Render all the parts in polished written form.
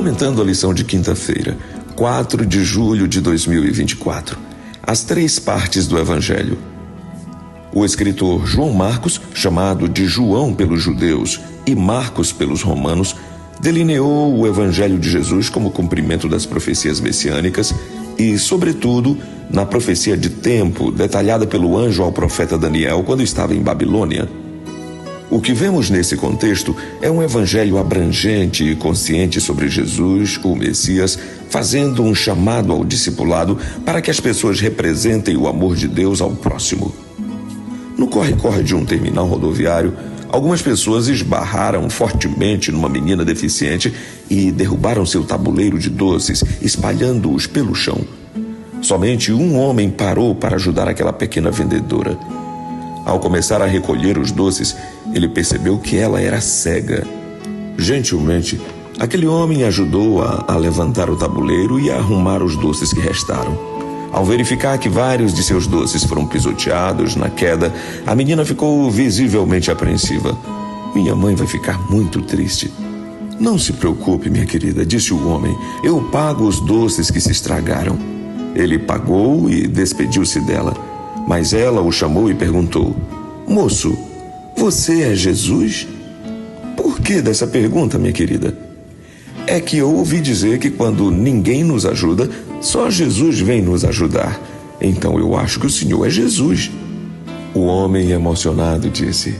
Comentando a lição de quinta-feira, 4 de julho de 2024, as 3 partes do Evangelho. O escritor João Marcos, chamado de João pelos judeus e Marcos pelos romanos, delineou o Evangelho de Jesus como cumprimento das profecias messiânicas e, sobretudo, na profecia de tempo detalhada pelo anjo ao profeta Daniel quando estava em Babilônia. O que vemos nesse contexto é um evangelho abrangente e consciente sobre Jesus, o Messias, fazendo um chamado ao discipulado para que as pessoas representem o amor de Deus ao próximo. No corre-corre de um terminal rodoviário, algumas pessoas esbarraram fortemente numa menina deficiente e derrubaram seu tabuleiro de doces, espalhando-os pelo chão. Somente um homem parou para ajudar aquela pequena vendedora. Ao começar a recolher os doces, ele percebeu que ela era cega. Gentilmente, aquele homem ajudou-a a levantar o tabuleiro e a arrumar os doces que restaram. Ao verificar que vários de seus doces foram pisoteados na queda, a menina ficou visivelmente apreensiva. Minha mãe vai ficar muito triste. Não se preocupe, minha querida, disse o homem. Eu pago os doces que se estragaram. Ele pagou e despediu-se dela. Mas ela o chamou e perguntou: Moço, você é Jesus? Por que dessa pergunta, minha querida? É que eu ouvi dizer que quando ninguém nos ajuda, só Jesus vem nos ajudar. Então eu acho que o Senhor é Jesus. O homem emocionado disse: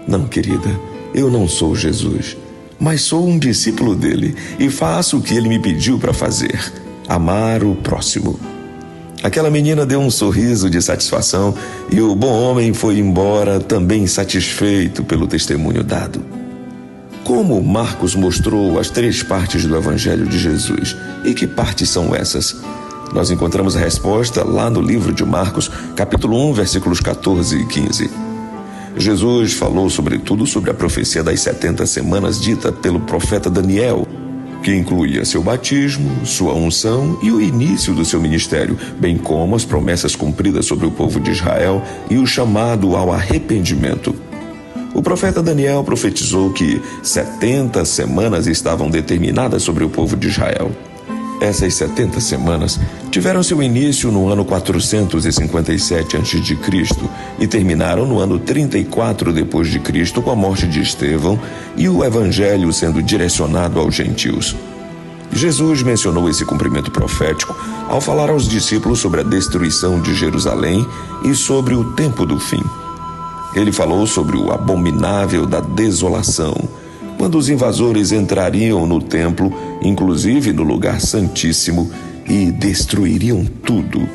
Não, querida, eu não sou Jesus, mas sou um discípulo dele e faço o que ele me pediu para fazer: amar o próximo. Aquela menina deu um sorriso de satisfação e o bom homem foi embora também satisfeito pelo testemunho dado. Como Marcos mostrou as 3 partes do Evangelho de Jesus? E que partes são essas? Nós encontramos a resposta lá no livro de Marcos, capítulo 1, versículos 14 e 15. Jesus falou sobretudo sobre a profecia das 70 semanas dita pelo profeta Daniel, que incluía seu batismo, sua unção e o início do seu ministério, bem como as promessas cumpridas sobre o povo de Israel e o chamado ao arrependimento. O profeta Daniel profetizou que 70 semanas estavam determinadas sobre o povo de Israel. Essas 70 semanas tiveram seu início no ano 457 a.C. e terminaram no ano 34 d.C. com a morte de Estevão e o evangelho sendo direcionado aos gentios. Jesus mencionou esse cumprimento profético ao falar aos discípulos sobre a destruição de Jerusalém e sobre o tempo do fim. Ele falou sobre o abominável da desolação, quando os invasores entrariam no templo, inclusive no lugar santíssimo, e destruiriam tudo.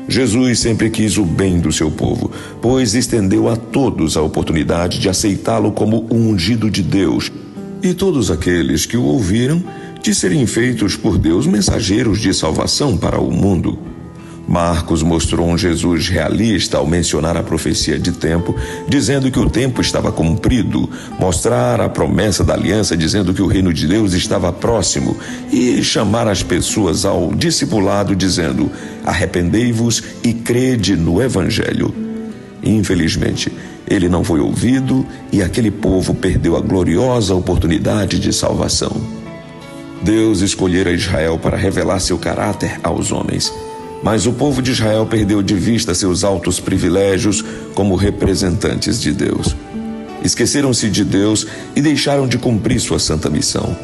Jesus sempre quis o bem do seu povo, pois estendeu a todos a oportunidade de aceitá-lo como o ungido de Deus, e todos aqueles que o ouviram de serem feitos por Deus mensageiros de salvação para o mundo. Marcos mostrou um Jesus realista ao mencionar a profecia de tempo, dizendo que o tempo estava cumprido, mostrar a promessa da aliança, dizendo que o reino de Deus estava próximo, e chamar as pessoas ao discipulado, dizendo: arrependei-vos e crede no Evangelho. Infelizmente, ele não foi ouvido e aquele povo perdeu a gloriosa oportunidade de salvação. Deus escolhera Israel para revelar seu caráter aos homens. Mas o povo de Israel perdeu de vista seus altos privilégios como representantes de Deus. Esqueceram-se de Deus e deixaram de cumprir sua santa missão.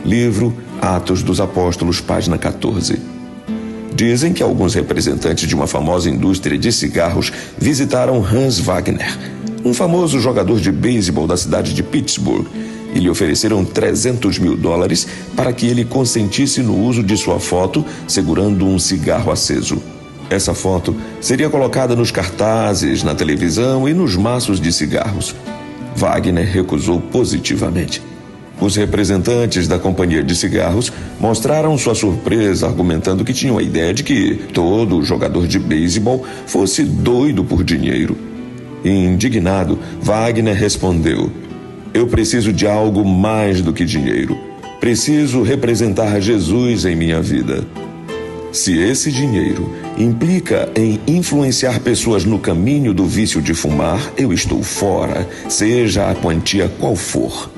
Livro Atos dos Apóstolos, página 14. Dizem que alguns representantes de uma famosa indústria de cigarros visitaram Hans Wagner, um famoso jogador de beisebol da cidade de Pittsburgh, e lhe ofereceram $300 mil para que ele consentisse no uso de sua foto segurando um cigarro aceso. Essa foto seria colocada nos cartazes, na televisão e nos maços de cigarros. Wagner recusou positivamente. Os representantes da companhia de cigarros mostraram sua surpresa, argumentando que tinham a ideia de que todo jogador de beisebol fosse doido por dinheiro. Indignado, Wagner respondeu: eu preciso de algo mais do que dinheiro. Preciso representar Jesus em minha vida. Se esse dinheiro implica em influenciar pessoas no caminho do vício de fumar, eu estou fora, seja a quantia qual for.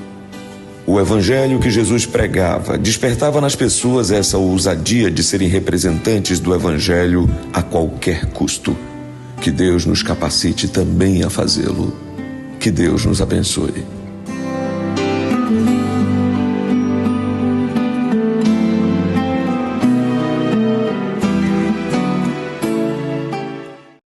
O evangelho que Jesus pregava despertava nas pessoas essa ousadia de serem representantes do evangelho a qualquer custo. Que Deus nos capacite também a fazê-lo. Que Deus nos abençoe.